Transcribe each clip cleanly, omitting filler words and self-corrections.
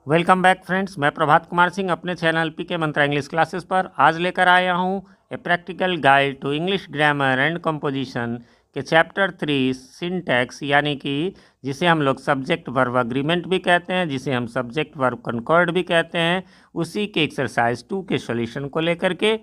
Welcome back friends, मैं प्रभात कुमार सिंह अपने channel PK Mantra English classes पर आज लेकर आया हूँ a practical guide to English grammar and composition के चैप्टर 3 सिंटैक्स, यानी कि जिसे हम लोग सब्जेक्ट वर्ब अग्रीमेंट भी कहते हैं, जिसे हम सब्जेक्ट वर्ब कंकॉर्ड भी कहते हैं, उसी के एक्सरसाइज 2 के सॉल्यूशन को लेकर के।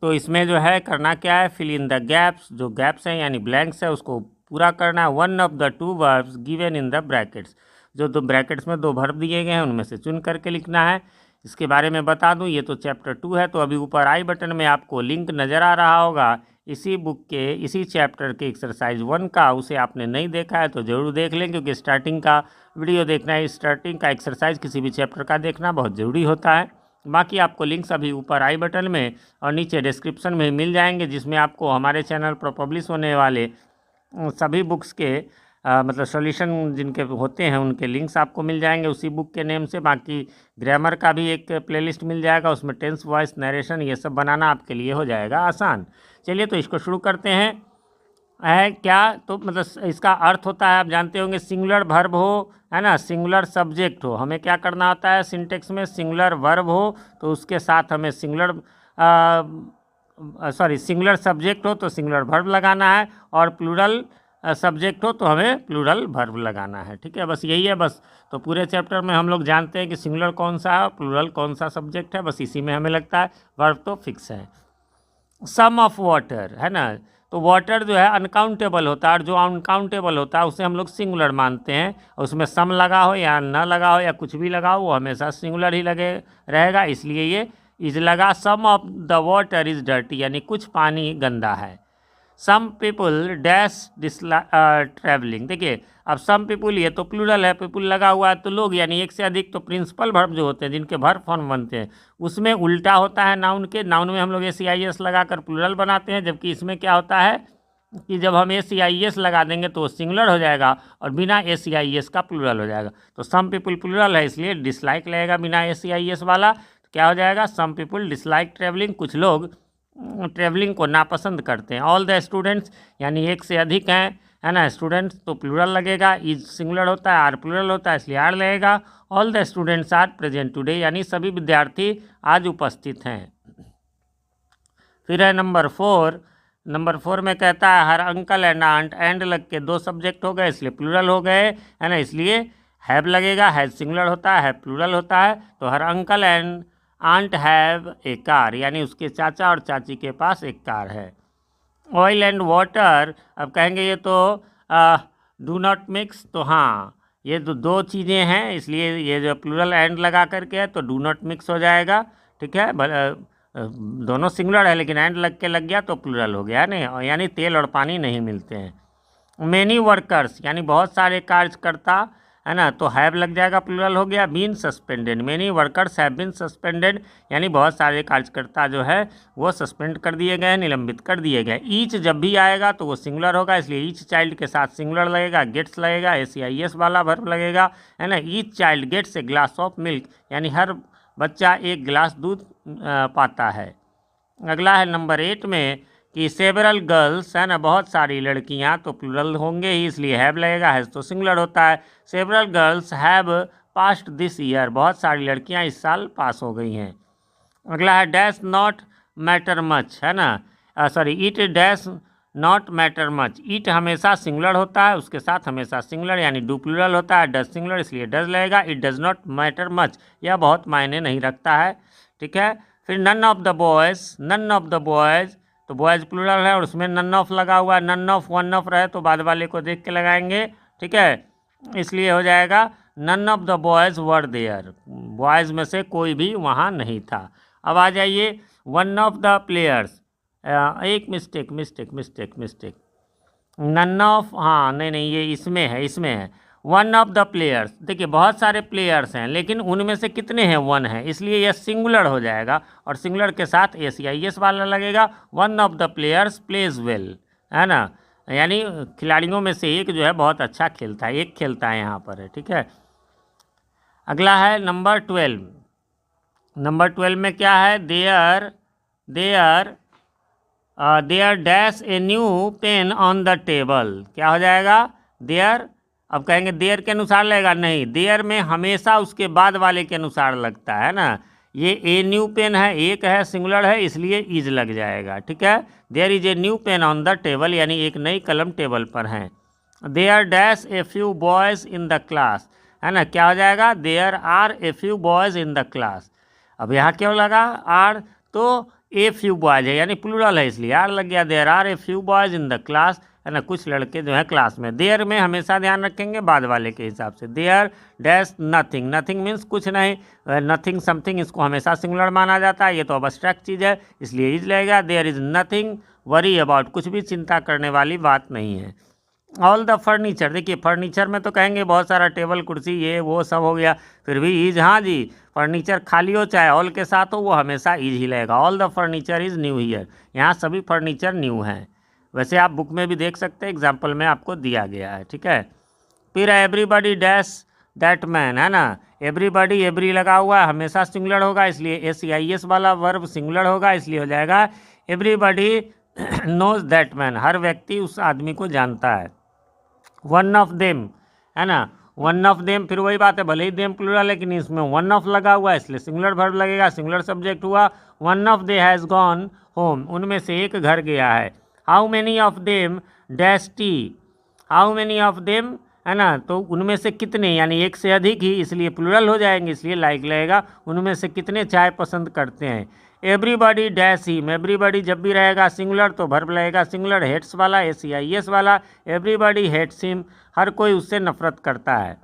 तो इसमें जो है करना क्या है, फिल इन द गैप्स, जो गैप्स हैं यानी ब्लैंक्स है उसको पूरा करना है। One of the two verbs given in the brackets, जो दो ब्रैकेट्स में दो वर्ब दिए गए हैं उनमें से चुन करके लिखना है। इसके बारे में बता दूं, ये तो चैप्टर 2 है, तो अभी ऊपर आई बटन में आपको लिंक नज़र आ रहा होगा इसी बुक के इसी चैप्टर के एक्सरसाइज 1 का। उसे आपने नहीं देखा है तो ज़रूर देख लें, क्योंकि स्टार्टिंग का वीडियो देखना है, स्टार्टिंग का एक्सरसाइज किसी भी चैप्टर का देखना बहुत ज़रूरी होता है। बाकी आपको लिंक्स अभी ऊपर आई बटन में और नीचे डिस्क्रिप्शन में मिल जाएंगे, जिसमें आपको हमारे चैनल पर पब्लिश होने वाले सभी बुक्स के मतलब सॉल्यूशन जिनके होते हैं उनके लिंक्स आपको मिल जाएंगे उसी बुक के नेम से। बाकी ग्रामर का भी एक प्लेलिस्ट मिल जाएगा, उसमें टेंस, वॉइस, नरेशन ये सब बनाना आपके लिए हो जाएगा आसान। चलिए तो इसको शुरू करते हैं। है क्या, तो मतलब इसका अर्थ होता है, आप जानते होंगे, सिंगुलर वर्ब हो, है ना, सिंगुलर सब्जेक्ट हो। हमें क्या करना होता है सिंटेक्स में, सिंगुलर वर्ब हो तो उसके साथ हमें सिंगुलर सब्जेक्ट हो तो सिंगुलर वर्ब लगाना है, और प्लूरल सब्जेक्ट हो तो हमें प्लूरल वर्ब लगाना है। ठीक है, बस यही है बस। तो पूरे चैप्टर में हम लोग जानते हैं कि सिंगुलर कौन सा है, प्लूरल कौन सा सब्जेक्ट है, बस इसी में हमें लगता है। वर्ब तो फिक्स है। सम ऑफ वाटर है ना, तो वाटर जो है अनकाउंटेबल होता है, और जो अनकाउंटेबल होता है उसे हम लोग सिंगुलर मानते हैं। उसमें सम लगा हो या न लगा हो या कुछ भी लगा हो, वो हमेशा सिंगुलर ही लगे रहेगा, इसलिए ये इज लगा। Some of the water is dirty, यानी कुछ पानी गंदा है। सम पीपुल डैश ट्रैवलिंग, देखिए अब सम पीपुल ये तो प्लूरल है, पीपुल लगा हुआ है तो लोग, यानी एक से अधिक। तो प्रिंसिपल वर्ब जो होते हैं जिनके वर्ब फॉर्म बनते हैं उसमें उल्टा होता है नाउन के। नाउन में हम लोग एस लगाकर प्लूरल बनाते हैं, जबकि इसमें क्या होता है कि जब हम एस लगा देंगे तो वो सिंगुलर हो जाएगा और बिना एस का प्लूरल हो जाएगा। तो सम पीपुल प्लूरल है, इसलिए डिसलाइक लगेगा बिना एस वाला। तो क्या हो जाएगा, सम पीपुल डिसलाइक ट्रैवलिंग, कुछ लोग ट्रैवलिंग को नापसंद करते हैं। ऑल द स्टूडेंट्स, यानी एक से अधिक हैं, है ना, स्टूडेंट्स तो प्लूरल लगेगा, इज सिंगुलर होता है, आर प्लूरल होता है इसलिए आर लगेगा। All the students are present today, यानी सभी विद्यार्थी आज उपस्थित हैं। फिर है नंबर 4। नंबर 4 में कहता है हर अंकल एंड आंट, एंड लग के दो सब्जेक्ट हो गए इसलिए प्लूरल हो गए, है ना, इसलिए हैव लगेगा। हैव सिंगुलर होता है, हैव प्लूरल होता है। तो हर uncle and aunt have a car, यानी उसके चाचा और चाची के पास एक कार है। ऑयल एंड वाटर, अब कहेंगे ये तो डू नॉट मिक्स, तो हाँ ये तो दो चीज़ें हैं, इसलिए ये जो प्लूरल एंड लगा करके है तो डू नॉट मिक्स हो जाएगा। ठीक है, दोनों सिंगुलर है लेकिन एंड लग के लग गया तो प्लूरल हो गया नहीं, यानी तेल और पानी नहीं मिलते हैं। मैनी वर्कर्स, यानी बहुत सारे कार्यकर्ता, है ना, तो हैव लग जाएगा, प्लूरल हो गया। Been suspended, many workers have been suspended, यानी बहुत सारे कार्यकर्ता जो है वो सस्पेंड कर दिए गए, निलंबित कर दिए गए। ईच जब भी आएगा तो वो सिंगुलर होगा, इसलिए ईच चाइल्ड के साथ सिंगुलर लगेगा, गेट्स लगेगा, एस वाला वर्ब लगेगा, है ना। Each child gets a glass of milk, यानी हर बच्चा एक गिलास दूध पाता है। अगला है नंबर 8 में कि सेवरल गर्ल्स, है ना, बहुत सारी लड़कियां, तो प्लूरल होंगे ही इसलिए हैव लगेगा, हैज तो सिंगुलर होता है। Several girls have passed this year, बहुत सारी लड़कियां इस साल पास हो गई हैं। अगला है डैश नॉट मैटर मच, है ना, it dash not matter much, it हमेशा सिंगुलर होता है, उसके साथ हमेशा सिंगुलर यानी डू प्लूरल होता है, डज सिंगुलर इसलिए डज लगेगा। It does not matter much, यह बहुत मायने नहीं रखता है। ठीक है, फिर none of the boys, none of the boys, तो बॉयज़ प्लूरल है और उसमें नन ऑफ लगा हुआ है। नन ऑफ वन ऑफ रहे तो बाद वाले को देख के लगाएंगे। ठीक है, इसलिए हो जाएगा none of the boys were there, boys में से कोई भी वहाँ नहीं था। अब आ जाइए वन ऑफ द प्लेयर्स, एक मिस्टेक नन ऑफ, हाँ नहीं ये इसमें है वन ऑफ द प्लेयर्स। देखिए बहुत सारे प्लेयर्स हैं लेकिन उनमें से कितने हैं, वन है, इसलिए यह सिंगुलर हो जाएगा और सिंगुलर के साथ एस वाला लगेगा। One of the players pledge well, है ना, यानी खिलाड़ियों में से एक जो है बहुत अच्छा खेलता है, एक खेलता है यहाँ पर है। ठीक है, अगला है नंबर 12। नंबर 12 में क्या है, there dash a new pen on the table, क्या हो जाएगा, देयर अब कहेंगे देयर के अनुसार लगेगा, नहीं, देयर में हमेशा उसके बाद वाले के अनुसार लगता है ना। ये ए न्यू पेन है, एक है सिंगुलर है, इसलिए इज लग जाएगा, ठीक है। There is a new pen on the table, यानी एक नई कलम टेबल पर है। There dash a few boys in the class, है ना, क्या हो जाएगा, there are a few boys in the class. अब यहाँ क्यों लगा आर, तो ए फ्यू बॉयज़ है यानी प्लूरल है इसलिए आर लग गया। There are a few boys in the class, है ना, कुछ लड़के जो है क्लास में। देयर में हमेशा ध्यान रखेंगे बाद वाले के हिसाब से। There dash nothing, nothing means कुछ नहीं, नथिंग समथिंग इसको हमेशा सिंगुलर माना जाता है, ये तो अब्स्ट्रैक्ट चीज़ है इसलिए इज लगेगा। There is nothing worry about, कुछ भी चिंता करने वाली बात नहीं है। ऑल द फर्नीचर, देखिए फर्नीचर में तो कहेंगे बहुत सारा टेबल कुर्सी ये वो सब हो गया, फिर भी इज, हाँ जी, फर्नीचर खाली हो चाहे ऑल के साथ हो वो हमेशा इज ही लगेगा। All the furniture is new here, यहाँ सभी फर्नीचर न्यू हैं। वैसे आप बुक में भी देख सकते हैं, एग्जाम्पल में आपको दिया गया है, ठीक है। फिर एवरीबडी डैश दैट मैन, है ना, एवरीबडी एवरी लगा हुआ है, हमेशा सिंगुलर होगा इसलिए SEIS वाला वर्ब सिंगुलर होगा इसलिए हो जाएगा एवरीबडी नोज दैट मैन, हर व्यक्ति उस आदमी को जानता है। वन ऑफ देम, है ना, वन ऑफ देम, फिर वही बात है, भले ही देम प्लूरल है लेकिन इसमें वन ऑफ लगा हुआ है इसलिए सिंगुलर वर्ब लगेगा, सिंगुलर सब्जेक्ट हुआ। One of they has gone home, उनमें से एक घर गया है। How many of them dash T, how many of them, है ना, तो उनमें से कितने, यानी एक से अधिक ही इसलिए प्लूरल हो जाएंगे इसलिए लाइक लगेगा, उनमें से कितने चाय पसंद करते हैं। एवरीबडी डैश हिम, एवरीबडी जब भी रहेगा सिंगुलर तो वर्ब लगेगा सिंगुलर, हेट्स वाला SEIS वाला, एवरीबडी हेट्स हिम, हर कोई उससे नफरत करता है।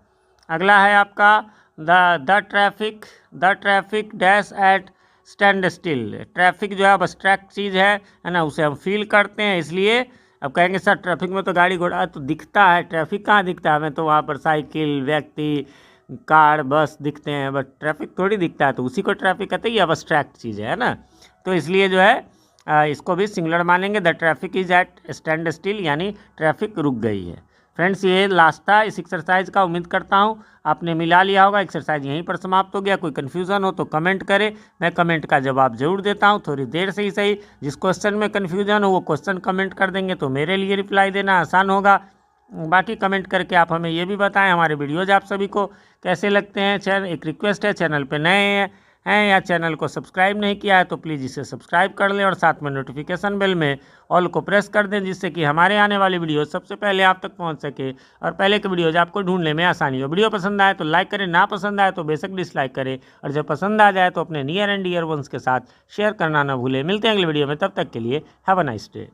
अगला है आपका the traffic dash at standstill, traffic जो है अब्स्ट्रैक्ट चीज़ है ना, उसे हम फील करते हैं इसलिए अब कहेंगे सर ट्रैफिक में तो गाड़ी घोड़ा तो दिखता है, ट्रैफिक कहाँ दिखता है हमें, तो वहाँ पर साइकिल, व्यक्ति, कार, बस दिखते हैं, बट ट्रैफिक थोड़ी दिखता है, तो उसी को ट्रैफिक कहते हैं, ये अब्स्ट्रैक्ट चीज़ है ना, तो इसलिए जो है इसको भी सिंगुलर मानेंगे। The traffic is at standstill यानी ट्रैफिक रुक गई है। फ्रेंड्स ये लास्ट था इस एक्सरसाइज का, उम्मीद करता हूँ आपने मिला लिया होगा। एक्सरसाइज यहीं पर समाप्त हो गया। कोई कन्फ्यूज़न हो तो कमेंट करें, मैं कमेंट का जवाब जरूर देता हूँ, थोड़ी देर से ही सही। जिस क्वेश्चन में कन्फ्यूज़न हो वो क्वेश्चन कमेंट कर देंगे तो मेरे लिए रिप्लाई देना आसान होगा। बाकी कमेंट करके आप हमें ये भी बताएं हमारे वीडियोज़ आप सभी को कैसे लगते हैं। चैनल एक रिक्वेस्ट है, चैनल पे नए हैं या चैनल को सब्सक्राइब नहीं किया है तो प्लीज़ इसे सब्सक्राइब कर लें और साथ में नोटिफिकेशन बेल में ऑल को प्रेस कर दें, जिससे कि हमारे आने वाली वीडियो सबसे पहले आप तक पहुंच सके और पहले के वीडियोज आपको ढूंढने में आसानी हो। वीडियो पसंद आए तो लाइक करें, ना पसंद आए तो बेशक डिसलाइक करें, और जब पसंद आ जाए तो अपने नियर एंड डियर वंस के साथ शेयर करना ना भूलें। मिलते हैं अगले वीडियो में, तब तक के लिए हैव अ नाइस डे।